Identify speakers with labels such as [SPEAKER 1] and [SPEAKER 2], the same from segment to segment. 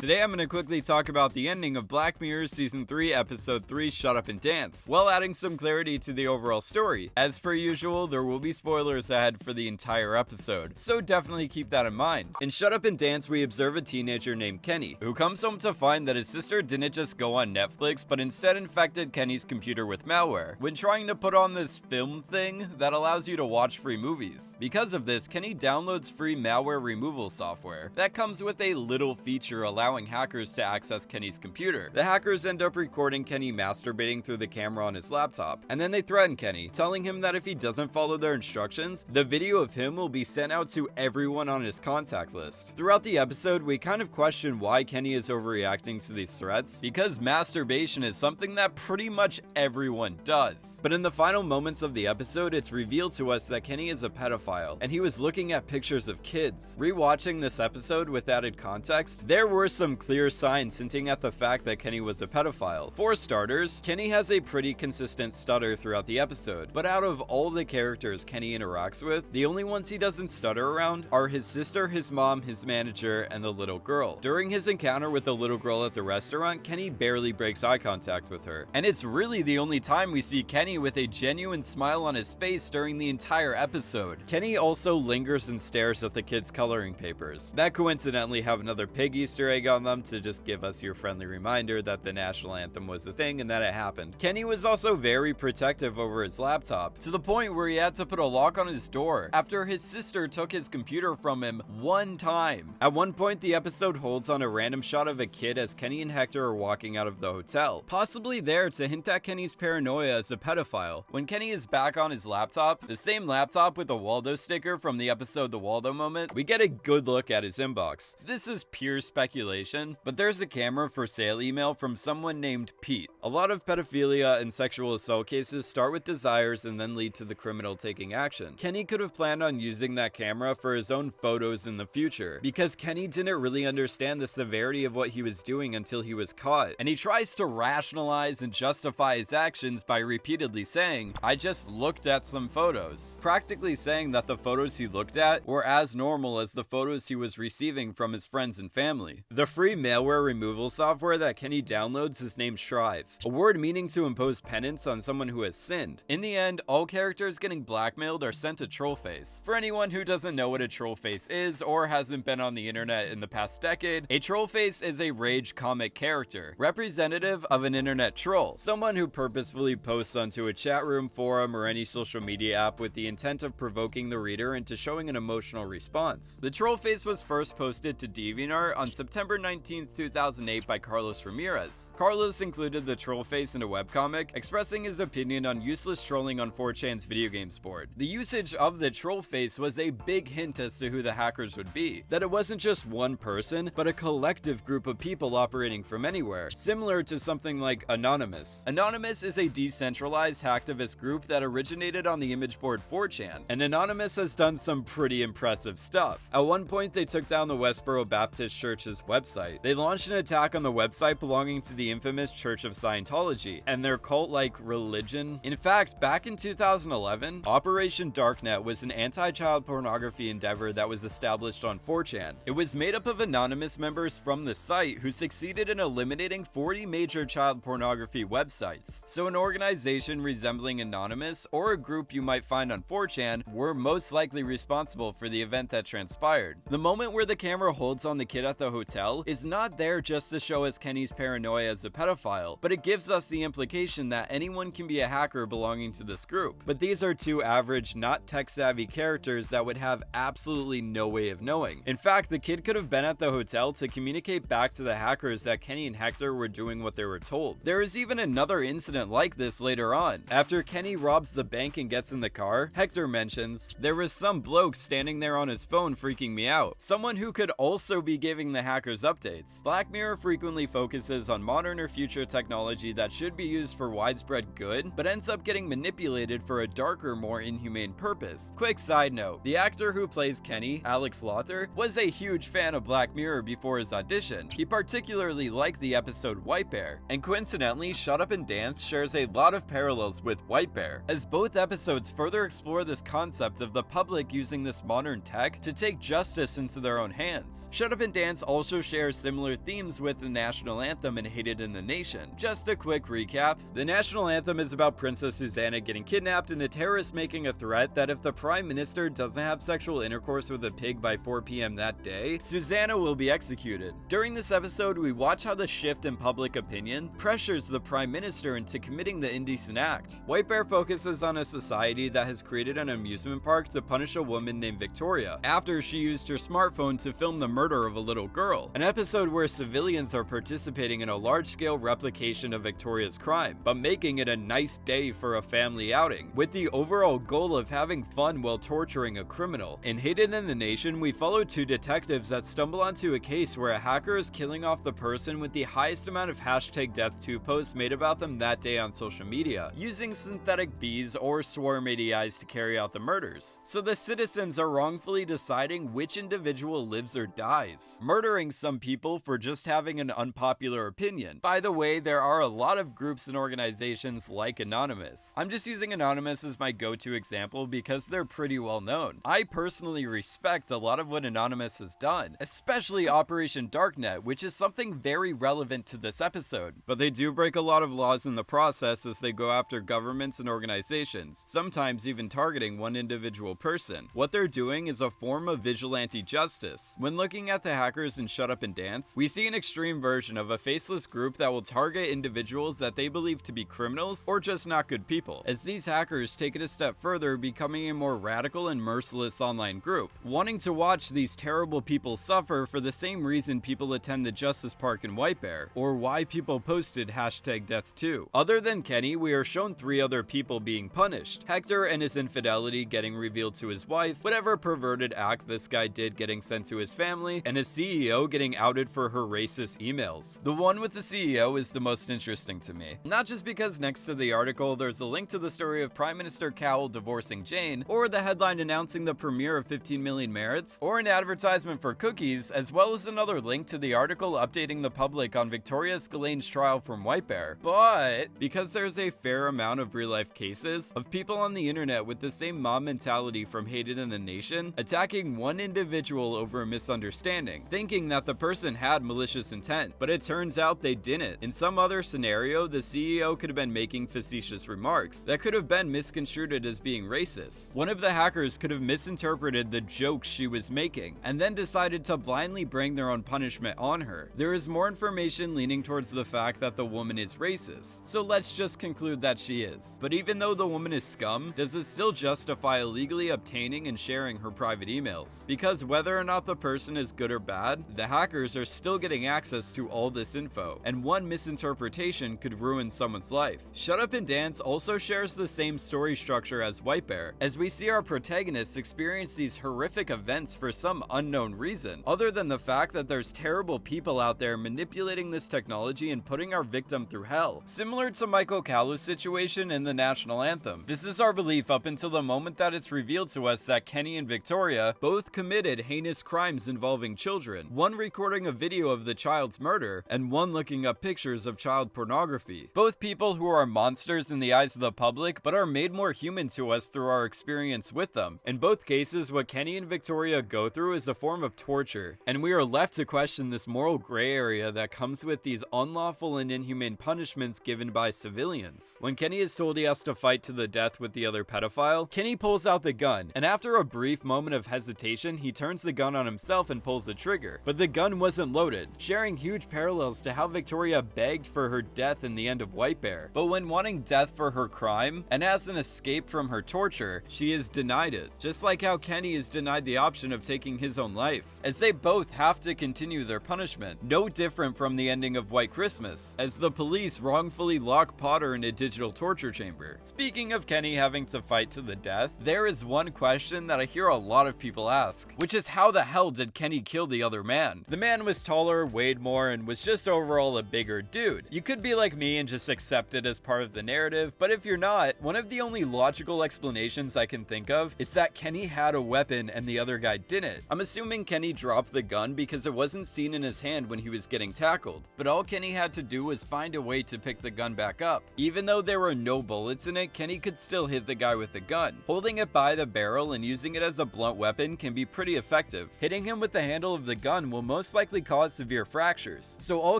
[SPEAKER 1] Today I'm going to quickly talk about the ending of Black Mirror Season 3, Episode 3, Shut Up and Dance, while adding some clarity to the overall story. As per usual, there will be spoilers ahead for the entire episode, so definitely keep that in mind. In Shut Up and Dance, we observe a teenager named Kenny, who comes home to find that his sister didn't just go on Netflix, but instead infected Kenny's computer with malware, when trying to put on this film thing that allows you to watch free movies. Because of this, Kenny downloads free malware removal software that comes with a little feature allowing hackers to access Kenny's computer. The hackers end up recording Kenny masturbating through the camera on his laptop, and then they threaten Kenny, telling him that if he doesn't follow their instructions, the video of him will be sent out to everyone on his contact list. Throughout the episode, we kind of question why Kenny is overreacting to these threats, because masturbation is something that pretty much everyone does. But in the final moments of the episode, it's revealed to us that Kenny is a pedophile, and he was looking at pictures of kids. Rewatching this episode with added context, there were some clear signs hinting at the fact that Kenny was a pedophile. For starters, Kenny has a pretty consistent stutter throughout the episode, but out of all the characters Kenny interacts with, the only ones he doesn't stutter around are his sister, his mom, his manager, and the little girl. During his encounter with the little girl at the restaurant, Kenny barely breaks eye contact with her, and it's really the only time we see Kenny with a genuine smile on his face during the entire episode. Kenny also lingers and stares at the kids' coloring papers that coincidentally have another pig Easter egg on them to just give us your friendly reminder that the national anthem was a thing and that it happened. Kenny was also very protective over his laptop, to the point where he had to put a lock on his door after his sister took his computer from him one time. At one point, the episode holds on a random shot of a kid as Kenny and Hector are walking out of the hotel, possibly there to hint at Kenny's paranoia as a pedophile. When Kenny is back on his laptop, the same laptop with the Waldo sticker from the episode The Waldo Moment, we get a good look at his inbox. This is pure speculation, but there's a camera for sale email from someone named Pete. A lot of pedophilia and sexual assault cases start with desires and then lead to the criminal taking action. Kenny could have planned on using that camera for his own photos in the future, because Kenny didn't really understand the severity of what he was doing until he was caught, and he tries to rationalize and justify his actions by repeatedly saying, "I just looked at some photos," practically saying that the photos he looked at were as normal as the photos he was receiving from his friends and family. The free malware removal software that Kenny downloads is named Shrive, a word meaning to impose penance on someone who has sinned. In the end, all characters getting blackmailed are sent a troll face. For anyone who doesn't know what a troll face is or hasn't been on the internet in the past decade, a troll face is a rage comic character, representative of an internet troll, someone who purposefully posts onto a chat room, forum, or any social media app with the intent of provoking the reader into showing an emotional response. The troll face was first posted to DeviantArt on September 19, 2008 by Carlos Ramirez. Carlos included the troll face in a webcomic, expressing his opinion on useless trolling on 4chan's video games board. The usage of the troll face was a big hint as to who the hackers would be, that it wasn't just one person, but a collective group of people operating from anywhere, similar to something like Anonymous. Anonymous is a decentralized hacktivist group that originated on the image board 4chan, and Anonymous has done some pretty impressive stuff. At one point, they took down the Westboro Baptist Church's website. They launched an attack on the website belonging to the infamous Church of Scientology and their cult-like religion. In fact, back in 2011, Operation Darknet was an anti-child pornography endeavor that was established on 4chan. It was made up of anonymous members from the site who succeeded in eliminating 40 major child pornography websites. So an organization resembling Anonymous, or a group you might find on 4chan, were most likely responsible for the event that transpired. The moment where the camera holds on the kid at the hotel is not there just to show us Kenny's paranoia as a pedophile, but it gives us the implication that anyone can be a hacker belonging to this group. But these are two average, not tech-savvy characters that would have absolutely no way of knowing. In fact, the kid could have been at the hotel to communicate back to the hackers that Kenny and Hector were doing what they were told. There is even another incident like this later on. After Kenny robs the bank and gets in the car, Hector mentions, "There was some bloke standing there on his phone freaking me out." Someone who could also be giving the hackers updates. Black Mirror frequently focuses on modern or future technology that should be used for widespread good, but ends up getting manipulated for a darker, more inhumane purpose. Quick side note, the actor who plays Kenny, Alex Lothar, was a huge fan of Black Mirror before his audition. He particularly liked the episode White Bear, and coincidentally, Shut Up and Dance shares a lot of parallels with White Bear, as both episodes further explore this concept of the public using this modern tech to take justice into their own hands. Shut Up and Dance also share similar themes with the national anthem and Hated in the Nation. Just a quick recap, the national anthem is about Princess Susanna getting kidnapped and a terrorist making a threat that if the Prime Minister doesn't have sexual intercourse with a pig by 4 p.m. that day, Susanna will be executed. During this episode, we watch how the shift in public opinion pressures the Prime Minister into committing the indecent act. White Bear focuses on a society that has created an amusement park to punish a woman named Victoria after she used her smartphone to film the murder of a little girl, an episode where civilians are participating in a large-scale replication of Victoria's crime, but making it a nice day for a family outing, with the overall goal of having fun while torturing a criminal. In Hated in the Nation, we follow two detectives that stumble onto a case where a hacker is killing off the person with the highest amount of #Death2 posts made about them that day on social media, using synthetic bees or swarm ADIs to carry out the murders. So the citizens are wrongfully deciding which individual lives or dies, murdering some people for just having an unpopular opinion. By the way, there are a lot of groups and organizations like Anonymous. I'm just using Anonymous as my go-to example because they're pretty well known. I personally respect a lot of what Anonymous has done, especially Operation Darknet, which is something very relevant to this episode. But they do break a lot of laws in the process as they go after governments and organizations, sometimes even targeting one individual person. What they're doing is a form of vigilante justice. When looking at the hackers in Shut Up and Dance, we see an extreme version of a faceless group that will target individuals that they believe to be criminals or just not good people, as these hackers take it a step further, becoming a more radical and merciless online group, wanting to watch these terrible people suffer for the same reason people attend the Justice Park in White Bear, or why people posted #Death2. Other than Kenny, we are shown 3 other people being punished: Hector and his infidelity getting revealed to his wife, whatever perverted act this guy did getting sent to his family, and his CEO getting outed for her racist emails. The one with the CEO is the most interesting to me, not just because next to the article there's a link to the story of Prime Minister Cowell divorcing Jane, or the headline announcing the premiere of 15 Million Merits, or an advertisement for cookies, as well as another link to the article updating the public on Victoria Spillane's trial from White Bear. But because there's a fair amount of real-life cases of people on the internet with the same mob mentality from Hated in the Nation attacking one individual over a misunderstanding, thinking that the person had malicious intent, but it turns out they didn't. In some other scenario, the CEO could have been making facetious remarks that could have been misconstrued as being racist. One of the hackers could have misinterpreted the jokes she was making, and then decided to blindly bring their own punishment on her. There is more information leaning towards the fact that the woman is racist, so let's just conclude that she is. But even though the woman is scum, does it still justify illegally obtaining and sharing her private emails? Because whether or not the person is good or bad, the hackers are still getting access to all this info, and one misinterpretation could ruin someone's life. Shut Up and Dance also shares the same story structure as White Bear, as we see our protagonists experience these horrific events for some unknown reason, other than the fact that there's terrible people out there manipulating this technology and putting our victim through hell. Similar to Michael Kalu's situation in the national anthem. This is our belief up until the moment that it's revealed to us that Kenny and Victoria both committed heinous crimes involving children, one recording a video of the child's murder, and one looking up pictures of child pornography. Both people who are monsters in the eyes of the public, but are made more human to us through our experience with them. In both cases, what Kenny and Victoria go through is a form of torture, and we are left to question this moral gray area that comes with these unlawful and inhumane punishments given by civilians. When Kenny is told he has to fight to the death with the other pedophile, Kenny pulls out the gun, and after a brief moment of hesitation, he turns the gun on himself and pulls the trigger. But the gun wasn't loaded, sharing huge parallels to how Victoria begged for her death in the end of White Bear. But when wanting death for her crime, and as an escape from her torture, she is denied it. Just like how Kenny is denied the option of taking his own life, as they both have to continue their punishment. No different from the ending of White Christmas, as the police wrongfully lock Potter in a digital torture chamber. Speaking of Kenny having to fight to the death, there is one question that I hear a lot of people ask, which is how the hell did Kenny kill the other man? The man was taller, weighed more, and was just overall a bigger dude. You could be like me and just accept it as part of the narrative, but if you're not, one of the only logical explanations I can think of is that Kenny had a weapon and the other guy didn't. I'm assuming Kenny dropped the gun because it wasn't seen in his hand when he was getting tackled, but all Kenny had to do was find a way to pick the gun back up. Even though there were no bullets in it, Kenny could still hit the guy with the gun. Holding it by the barrel and using it as a blunt weapon can be pretty effective. Hitting him with the handle of the gun will most likely cause severe fractures. So all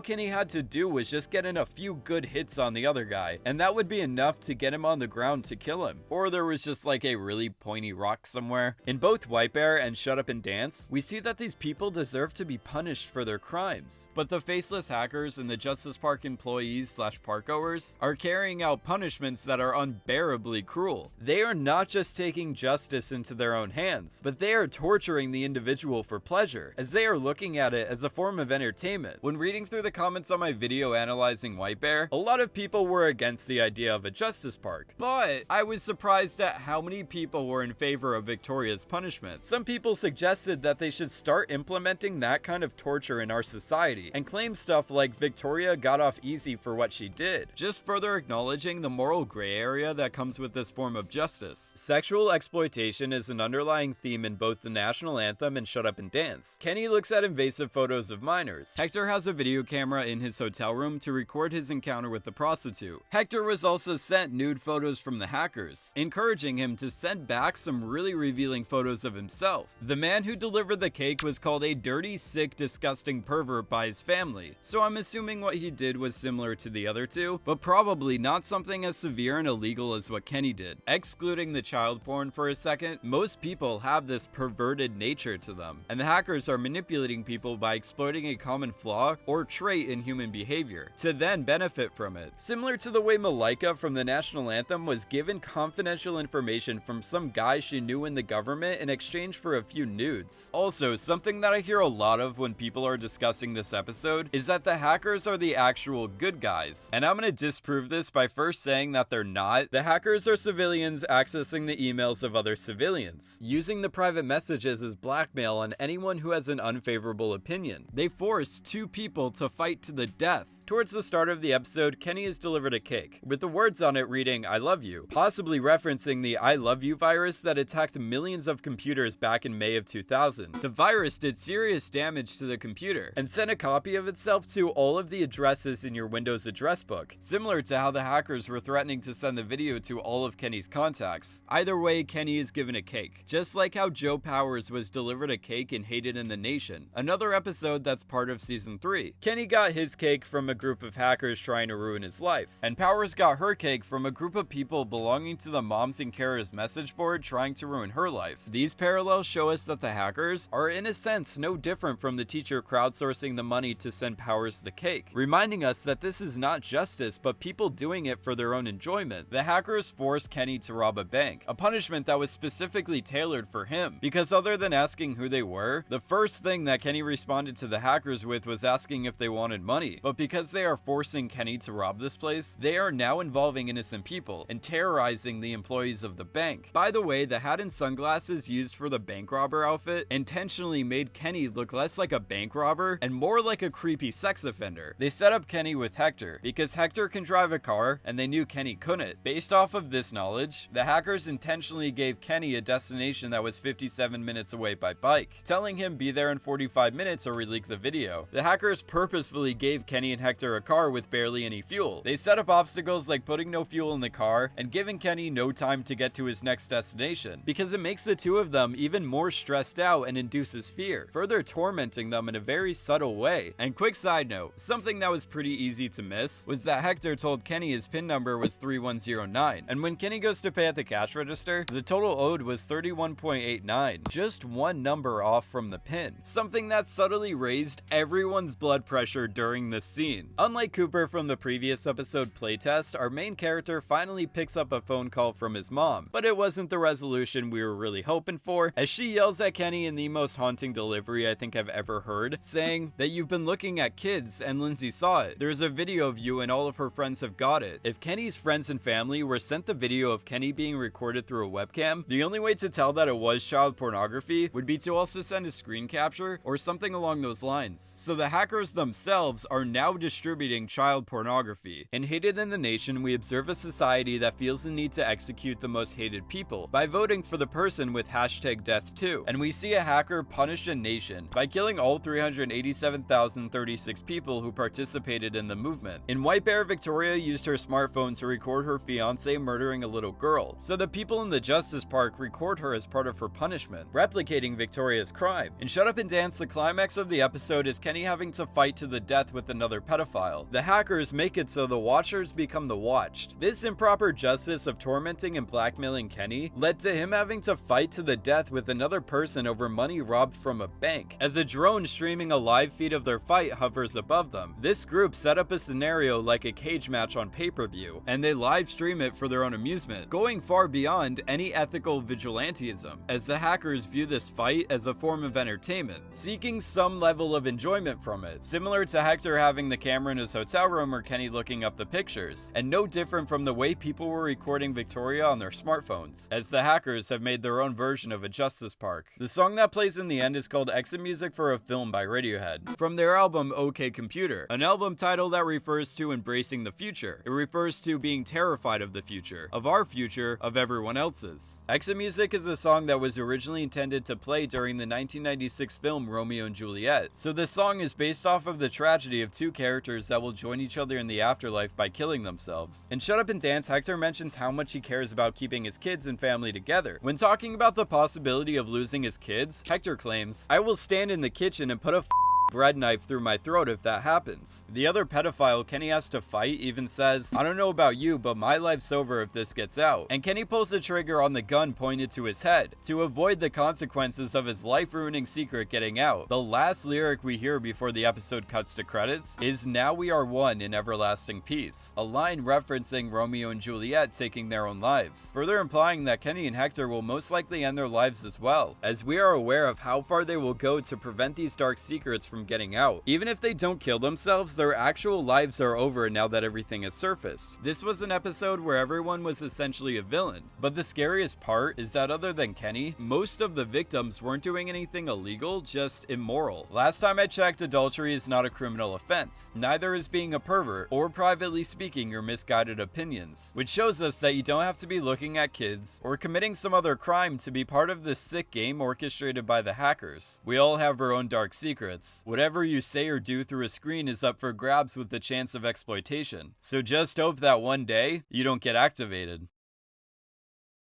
[SPEAKER 1] Kenny had to do was just get in a few good hits on the other guy, and that would be enough to get him on the ground to kill him. Or there was just like a really pointy rock somewhere. In both White Bear and Shut Up and Dance, we see that these people deserve to be punished for their crimes. But the faceless hackers and the Justice Park employees / parkgoers are carrying out punishments that are unbearably cruel. They are not just taking justice into their own hands, but they are torturing the individual for pleasure, as they are looking at it as a form of entertainment. When reading through the comments on my video analyzing White Bear, a lot of people were against the idea of a Justice Park, but I was surprised at how many people were in favor of Victoria's punishment. Some people suggested that they should start implementing that kind of torture in our society, and claim stuff like Victoria got off easy for what she did, just further acknowledging the moral gray area that comes with this form of justice. Sexual exploitation is an underlying theme in both the national anthem and Shut Up and Dance. Kenny looks at invasive photos of minors. Hector has a video camera in his hotel room to record his encounter with the prostitute. Hector was also sent nude photos from the hackers, encouraging him to send back some really revealing photos of himself. The man who delivered the cake was called a dirty, sick, disgusting pervert by his family, so I'm assuming what he did was similar to the other two, but probably not something as severe and illegal as what Kenny did. Excluding the child porn for a second, most people have this perverted nature to them, and the hackers are manipulating people by exploiting a common flaw or trait in human behavior to then benefit from it. Similar to the way Malika from the national anthem was given confidential information from some guy she knew in the government in exchange for a few nudes. Also, something that I hear a lot of when people are discussing this episode is that the hackers are the actual good guys, and I'm gonna disprove this by first saying that they're not. The hackers are civilians accessing the emails of other civilians, using the private messages as blackmail on anyone who has an unfavorable opinion. They force two people to fight to the death. Towards the start of the episode, Kenny is delivered a cake, with the words on it reading, "I love you," possibly referencing the I love you virus that attacked millions of computers back in May of 2000. The virus did serious damage to the computer, and sent a copy of itself to all of the addresses in your Windows address book, similar to how the hackers were threatening to send the video to all of Kenny's contacts. Either way, Kenny is given a cake, just like how Joe Powers was delivered a cake in Hated in the Nation, another episode that's part of Season 3. Kenny got his cake from a group of hackers trying to ruin his life, and Powers got her cake from a group of people belonging to the Moms and Carers message board trying to ruin her life. These parallels show us that the hackers are in a sense no different from the teacher crowdsourcing the money to send Powers the cake, reminding us that this is not justice but people doing it for their own enjoyment. The hackers forced Kenny to rob a bank, a punishment that was specifically tailored for him, because other than asking who they were, the first thing that Kenny responded to the hackers with was asking if they wanted money. But because they are forcing Kenny to rob this place, they are now involving innocent people and terrorizing the employees of the bank. By the way, the hat and sunglasses used for the bank robber outfit intentionally made Kenny look less like a bank robber and more like a creepy sex offender. They set up Kenny with Hector because Hector can drive a car and they knew Kenny couldn't. Based off of this knowledge, the hackers intentionally gave Kenny a destination that was 57 minutes away by bike, telling him be there in 45 minutes or we leak the video. The hackers purposefully gave Kenny and Hector a car with barely any fuel. They set up obstacles like putting no fuel in the car and giving Kenny no time to get to his next destination, because it makes the two of them even more stressed out and induces fear, further tormenting them in a very subtle way. And quick side note, something that was pretty easy to miss was that Hector told Kenny his PIN number was 3109, and when Kenny goes to pay at the cash register, the total owed was 31.89, just one number off from the PIN, something that subtly raised everyone's blood pressure during this scene. Unlike Cooper from the previous episode playtest, our main character finally picks up a phone call from his mom, but it wasn't the resolution we were really hoping for, as she yells at Kenny in the most haunting delivery I think I've ever heard, saying that you've been looking at kids and Lindsay saw it. There's a video of you and all of her friends have got it. If Kenny's friends and family were sent the video of Kenny being recorded through a webcam, the only way to tell that it was child pornography would be to also send a screen capture or something along those lines. So the hackers themselves are now distributing child pornography. In Hated in the Nation, we observe a society that feels the need to execute the most hated people by voting for the person with #death2, and we see a hacker punish a nation by killing all 387,036 people who participated in the movement. In White Bear, Victoria used her smartphone to record her fiance murdering a little girl, so the people in the Justice Park record her as part of her punishment, replicating Victoria's crime. In Shut Up and Dance, the climax of the episode is Kenny having to fight to the death with another pedophile. The hackers make it so the watchers become the watched. This improper justice of tormenting and blackmailing Kenny led to him having to fight to the death with another person over money robbed from a bank, as a drone streaming a live feed of their fight hovers above them. This group set up a scenario like a cage match on pay-per-view, and they live stream it for their own amusement, going far beyond any ethical vigilantism, as the hackers view this fight as a form of entertainment, seeking some level of enjoyment from it, similar to Hector having the camera in his hotel room or Kenny looking up the pictures, and no different from the way people were recording Victoria on their smartphones, as the hackers have made their own version of a Justice Park. The song that plays in the end is called Exit Music for a Film by Radiohead, from their album OK Computer, an album title that refers to embracing the future. It refers to being terrified of the future, of our future, of everyone else's. Exit Music is a song that was originally intended to play during the 1996 film Romeo and Juliet, so this song is based off of the tragedy of two characters that will join each other in the afterlife by killing themselves. In Shut Up and Dance, Hector mentions how much he cares about keeping his kids and family together. When talking about the possibility of losing his kids, Hector claims, "I will stand in the kitchen and put a bread knife through my throat if that happens." The other pedophile Kenny has to fight even says, "I don't know about you, but my life's over if this gets out." And Kenny pulls the trigger on the gun pointed to his head to avoid the consequences of his life-ruining secret getting out. The last lyric we hear before the episode cuts to credits is "Now we are one in everlasting peace," a line referencing Romeo and Juliet taking their own lives, further implying that Kenny and Hector will most likely end their lives as well, as we are aware of how far they will go to prevent these dark secrets from getting out. Even if they don't kill themselves, their actual lives are over now that everything has surfaced. This was an episode where everyone was essentially a villain, but the scariest part is that other than Kenny, most of the victims weren't doing anything illegal, just immoral. Last time I checked, adultery is not a criminal offense. Neither is being a pervert or privately speaking your misguided opinions, which shows us that you don't have to be looking at kids or committing some other crime to be part of this sick game orchestrated by the hackers. We all have our own dark secrets. Whatever you say or do through a screen is up for grabs with the chance of exploitation. So just hope that one day you don't get activated.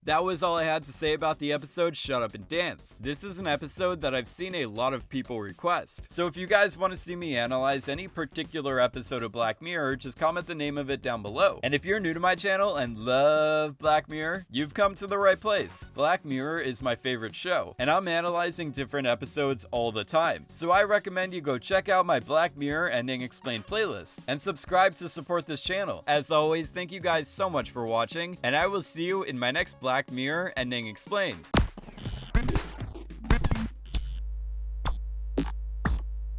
[SPEAKER 1] That was all I had to say about the episode Shut Up and Dance. This is an episode that I've seen a lot of people request, so if you guys want to see me analyze any particular episode of Black Mirror, just comment the name of it down below. And if you're new to my channel and love Black Mirror, you've come to the right place. Black Mirror is my favorite show, and I'm analyzing different episodes all the time, so I recommend you go check out my Black Mirror Ending Explained playlist, and subscribe to support this channel. As always, thank you guys so much for watching, and I will see you in my next Black Mirror Ending Explained.